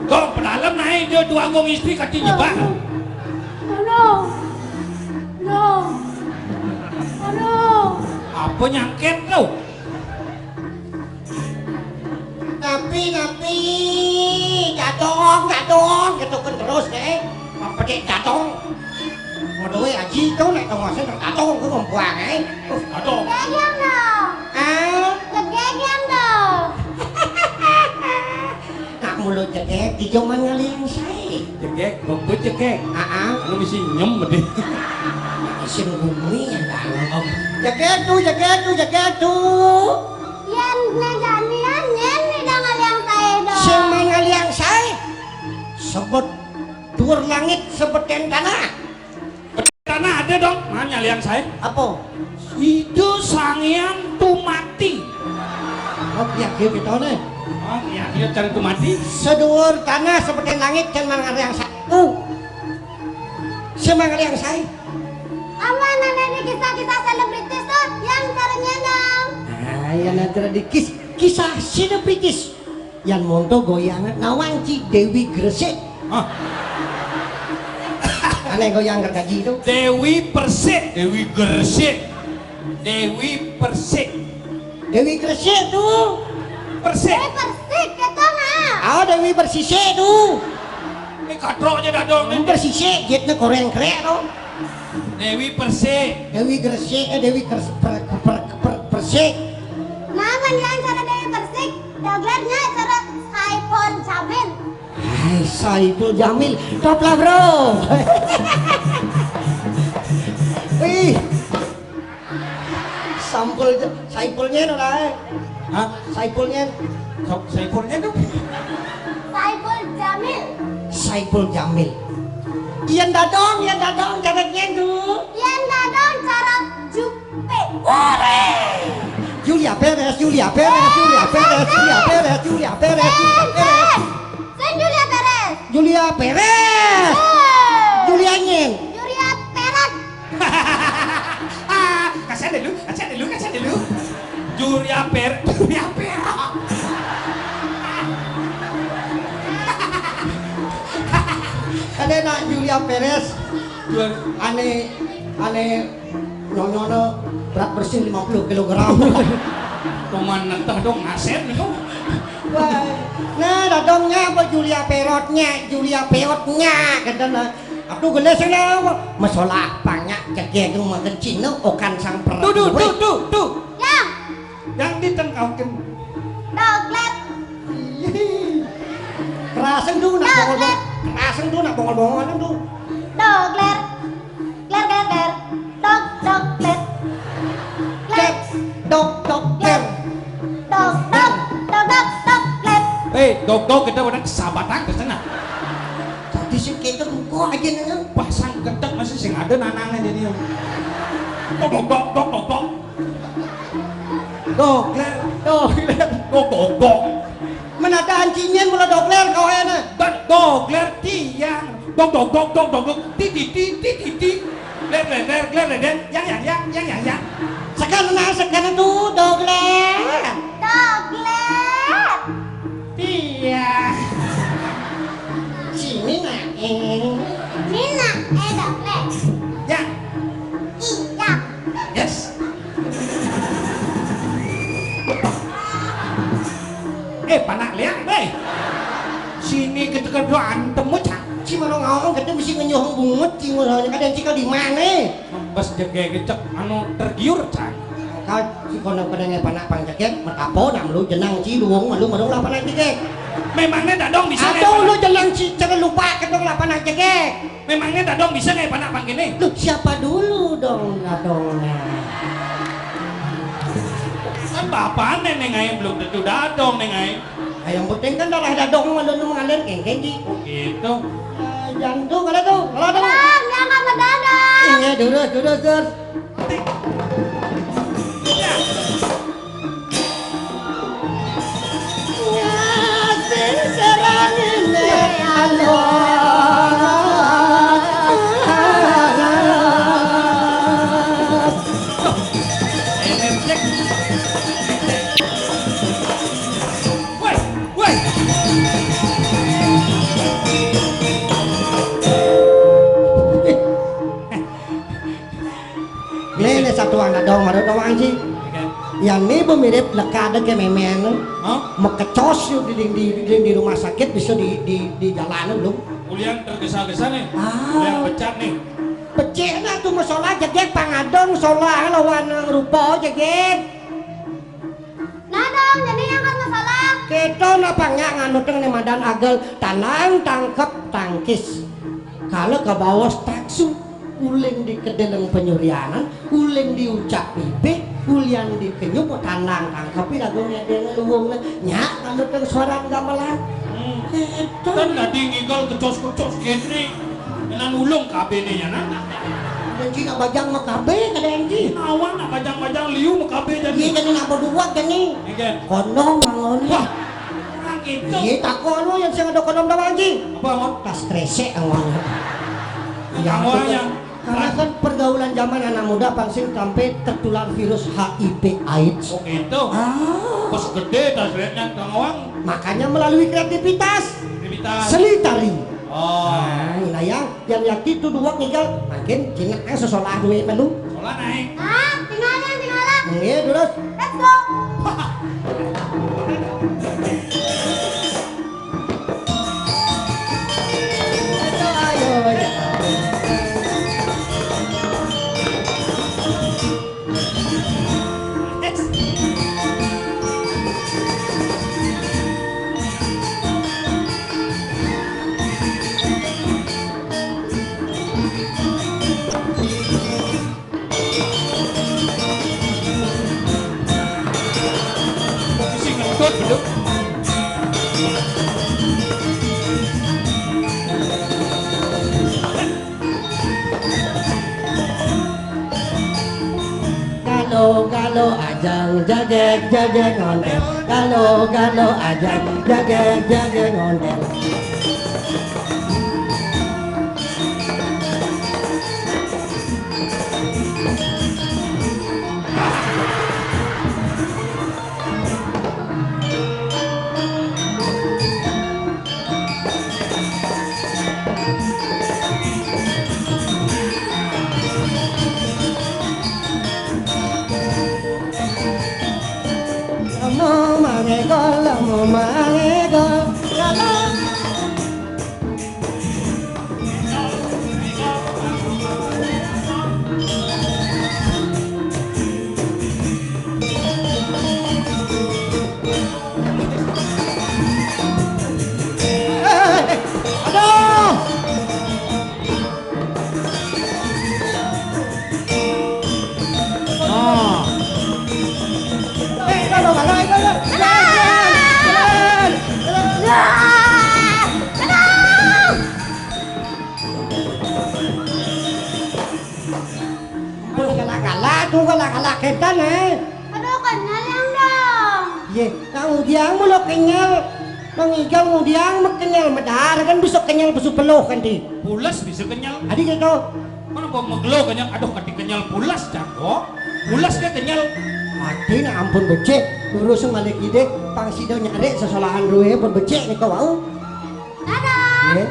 Kau pedalam naik dia dua gong istri kati nyebak. Apa nyangket kau? Tapi gadong ketukan terus deh. Pakai gadong. Modoi aji kau naik tong masa gadong kau membuang Datong. Nak mulut cekek di zaman ngaliang saya. Cekek, bebet cekek. Anu mesti nyem deh. Isim bumi yang dalam. Cekek tuh. Siapa ngaliang saya? Sebut dur langit sebut den tanah. Tanah ada dong. Mana liang saya? Apa? Itu sangian tu mati. Oh ya kita nih. Oh iya, iya cari itu mati. Sedur tanah seperti langit dan mangar yang saya. Semangat yang saya. Apa namanya kisah-kisah selebritis tuh yang caranya dong? Yang antara di kisah selebritis. Yang monto goyangan ngawanci Dewi Gresik. Oh, Aneh goyang gergaji itu. Dewi Persik, Dewi Gresik, Dewi Persik, Dewi Gresik tuh. Persik. Persik gitu nah. Dewi Persisik tuh. Ini katroknya dah dong. Dewi Persisik, jitnya koreng krek tuh. Dewi Persik. Dewi Gresik, Dewi Persik. Nama yang cara Dewi Persik, doglernya cara Saipul Jamil. Hai, Saipul Jamil, top lah bro. Wih, Saipulnya itu lah. Hah? Saipulnya, Saipulnya tuh. Saipul Jamil. Saipul Jamil. Ian dadong caranya tuh. Yang dadong cara Jupe. Julia Perez. Julia Perez. Sen Julia Perez. Julia Perez. Julia Nyen. Julia Perez. Kasih dulu. Julia Per. Ada nak Julia Perez. Aneh nyonya berat bersih 50 kg. Cuman nenteh dong ngasen itu. Nah, dadongnya apa Julia Perotnya katanya. Aku geles sana masalah banyak jageng makan Cina okan sang perang. Tuh. Yang Yang ditengkaukan. doglet. Kerasan tuh nak bongol-bongolan tuh. Dogler. Gler. Doglet. Gler. Dogler. Doglet. Dog kita udah kesabatan ke sana. Tadi sih kita kok aja nanya. Pasang ketek masih sing ada nanangnya jadi. Dog. Dog. Mana ada anjingnya mula dogler kau enak. Dogler tiang. Dog. Ti. Ler. Yang. Sekarang tuh dogler. Doglet. Tiang. Sini nak. Nina. Doglet. Yang. Iya. Yes. Panak liang deh. Sini kita kedua antem mucak. Si mana ngawang kita mesti ngenyuhung bungut si mana kadang cikal di mana? Bas jaga gecek anu tergiur cak. Kau si kono kadang panak pang jaket matapo nam lu jenang ci luung lu lah panak jaket. Memangnya tak dong bisa Atau lu jenang ci jangan lupa ketong lah panak jaket. Memangnya tak dong bisa nggak panak pang gini? Lu siapa dulu dong dadongnya? Kan bapak neneng ayam belum tentu dadong neng ayam. Yang penting kan darah dadong mengalir kengkeng di. Oh gitu. Jantung kalau tuh. Bang, jangan mendadak. Iya durus. Woi. Ini satu anak dong, ada doang sih. Yang ini mirip lekada ke memen. Mekecos yuk di rumah sakit bisa di jalanan belum? Ulian tergesa-gesa nih. Ah. Ulian pecat nih. Pecihna tuh masalah jegek pangadong solah lawan rupa jegek. Nah dong, jadi yang kan masalah. Kita napangnya nganuteng nih madan agel tanang tangkep tangkis. Kalau ke bawah taksu uling di kedeleng penyurianan, uling diucap bibik, ulian di kenyup tanang tangkepi lagungnya dia luwungnya nyak nganuteng suara gamelan. Kan nggak dinggal kecos-kecos gini. Dengan ulung KB nih ya nah. Dan jika bajang makabe kada enji. Awan nak bajang-bajang liu mau KB jadi. Iya jadi nak berdua gini. Igen. Kono mangon. Wah, gitu. Iya takon lo yang sing ada konom anjing. Apa mon? Tas kresek angwan. Angwan yang karena kan pergaulan zaman anak muda pasti sampai tertular virus HIV AIDS. oh gitu. Pas gede tas liatnya tangawang. Makanya melalui kreativitas seni tari. Oh. Nah, yang yakti itu dua tinggal makin jenengnya sesolah duwe melu. Soalnya naik. Tinggalan, tinggalan. Iya, terus. Let's go. Ayo, ya. Isi ngentut beduk. Kalau ajang jagek ngondel. Kalau ajang jagek ngondel. Mau mangegol, kalau aduh. Oh. Kalau galak ketan Aduh, kenyal yang dong. ye kang udiang mulo kenyal nang igal ngudiang kenyal medar kan bisa kenyal besuk peluh kan di Pulas bisa kenyal. adik gitu Mana kok megelo kenyal? Aduh kati kenyal pulas jago. Pulas dia kenyal. adik na ampun becek lurus malik ide pang sido nyari sesolahan ruwe pun becek nih kau mau Dadah. ye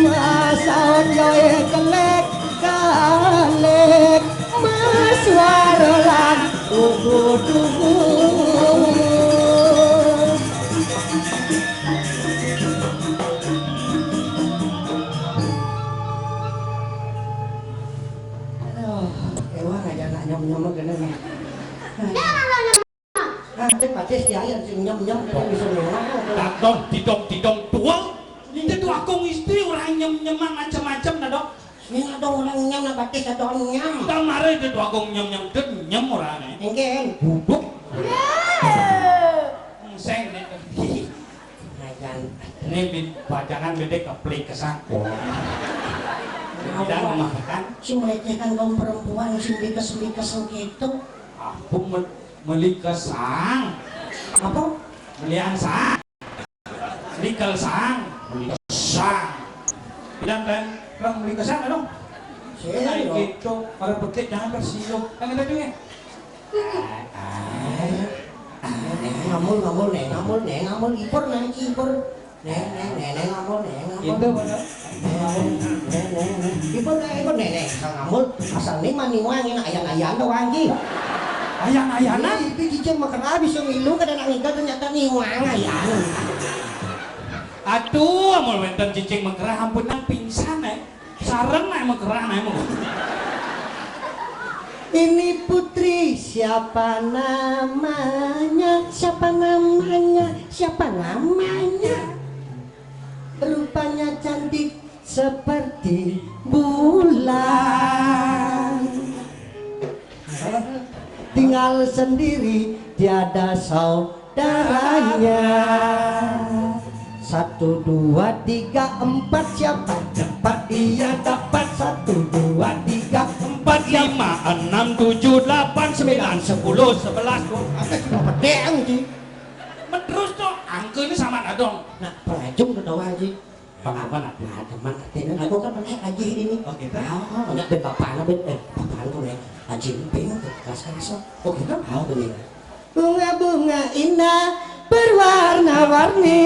masaon yoe kelek kalek mas warolan tugu aduh ewa aja nak nyom-nyom gini nih Jangan lo nyamuk. nanti pasti dia sing nyom-nyom kan bisa nyom Didong tuang. Ini tuh akong istri orang nyem-nyeman macam-macam nah dok. ini ada orang nyom na batis ada orang nyom Kita marah itu tuh akong nyem-nyem tuh nyem orangnya. mungkin Bubuk. Yeah. Seng nih. ajan Ini bacangan beda keplik kesangkut. Tidak memakan. si melecehkan kaum perempuan si bikas gitu Aku meli kesang. apa Melian sang. Likel sang. Meli kesang. Dan orang meli kesang dong. Kayak gitu. Para petik jangan bersiul. Kan kita juga. ngamul ipur ipur ngamul Itu benar. ipur ngamul asal nih mani wangi ayam doang ki Ayang-ayangan. itu cicing makan habis yang ilu kadang nangis ternyata nih wang ayam Aduh, amal wenten cicing mengkerah ampun nang pingsan sareng naik mengkerah naik mau. ini putri siapa namanya rupanya cantik seperti bulan tinggal sendiri tiada saudaranya 1, 2, 3, 4 siapa cepat dia dapat 1, 2, 3, 4 5, 6, 7, 8, 9, 10, 11. Ada cuma pedeng ji. Terus tuh angke ini sama dong. Nah, pengajung udah doang ji. Apa nak? Nah, teman katanya aku kan pernah haji ini. Oh gitu. Oh, enggak ben bapaknya ben bapaknya tuh ya. Haji bingung tuh kelas-kelas. Oh gitu. Oh bener. Bunga-bunga indah berwarna-warni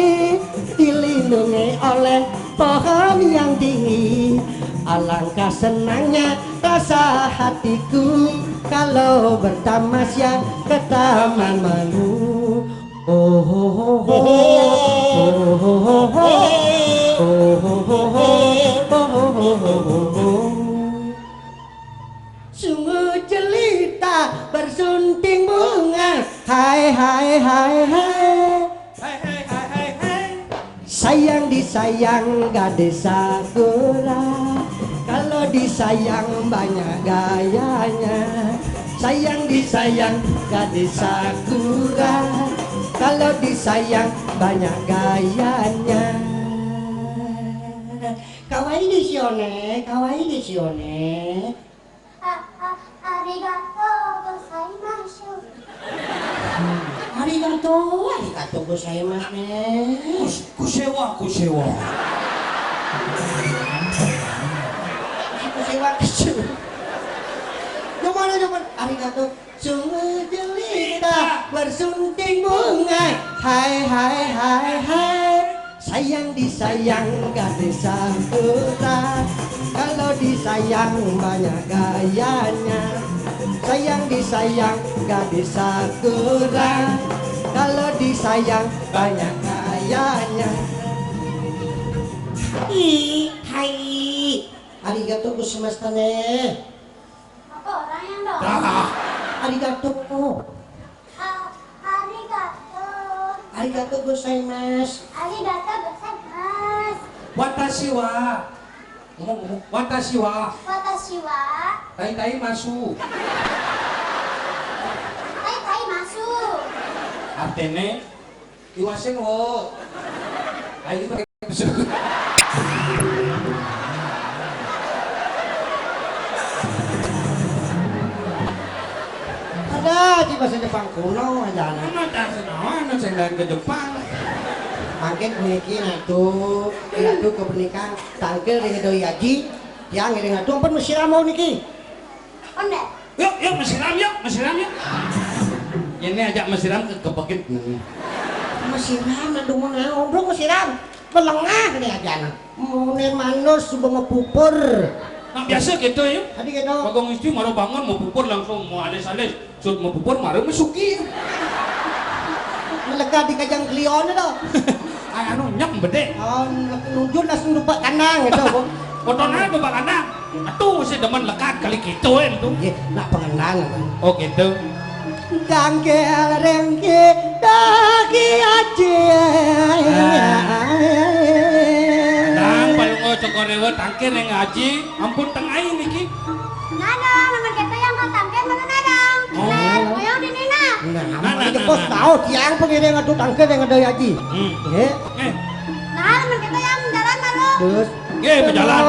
dilindungi oleh pohon yang tinggi. Alangkah senangnya rasa hatiku kalau bertamasya ke taman manu. Oh ho ho ho oh ho ho ho oh ho ho ho. Sungguh jelita bersunting bunga. Hai hai hai hai. Hai hai hai hai hai. Sayang disayang gadis sakura. Kalau disayang banyak gayanya. Sayang disayang gadis sakura. Kalau disayang banyak gayanya. Kawaii desu yo ne, kawaii desu yo ne. Arigato gozaimasu. Arigato, arigato gozaimasu ne. Kusewa, kusewa. Kusewa kecil. Gimana? Arigato. Sungguh jelita bersunting bunga. Hai hai hai hai. Sayang disayang gadis sakura. Kalau disayang banyak gayanya. Sayang disayang gadis sakura. Kalau disayang banyak gayanya. Hai. Arigato gozaimasu ne. Apa orang yang dong? Arigato. Arigato. Arigato gozaimasu. Arigato gozaimasu. Watashi wa. Watashi wa. Watashi wa Tai masu. tai masu. Artene iwasen wo. Ayo pakai Ada di bahasa Jepang kuno aja. Mana saya ke Jepang. Mungkin mungkin itu kebernikan tangkel dengan doi haji yang dengan itu pun mesti ramau niki. Onde. Yuk mesiram yuk. Ini ajak mesiram ke kepekit. Mesiram nanti mau ngobrol mesiram. Pelengah nih aja. Munin manus sudah ngepupur. Nah biasa gitu ya. Tadi gitu. Bagong istri mau bangun mau pupur langsung mau ales-ales. Sud mau pupur marah mesuki. Melekat di kajang klion itu. Anu nyam bede. Oh, nunjuk langsung lupa kandang gitu. Fotonya lupa kandang. Atuh si demen lekat kali gitu itu. Iya, nak pengendang. Oh gitu. Dangkel rengke dagi aja. Nang paling cokorewe tangkir yang ngaji. Ampun tengah ini ki. Nadang, nama kita yang kau tangkir mana nadang? Koyong di nina. Nah, bos tahu tiang pengiring adu tangkir yang ada haji. Eh, Nah, nama kita yang jalan baru. Terus berjalan.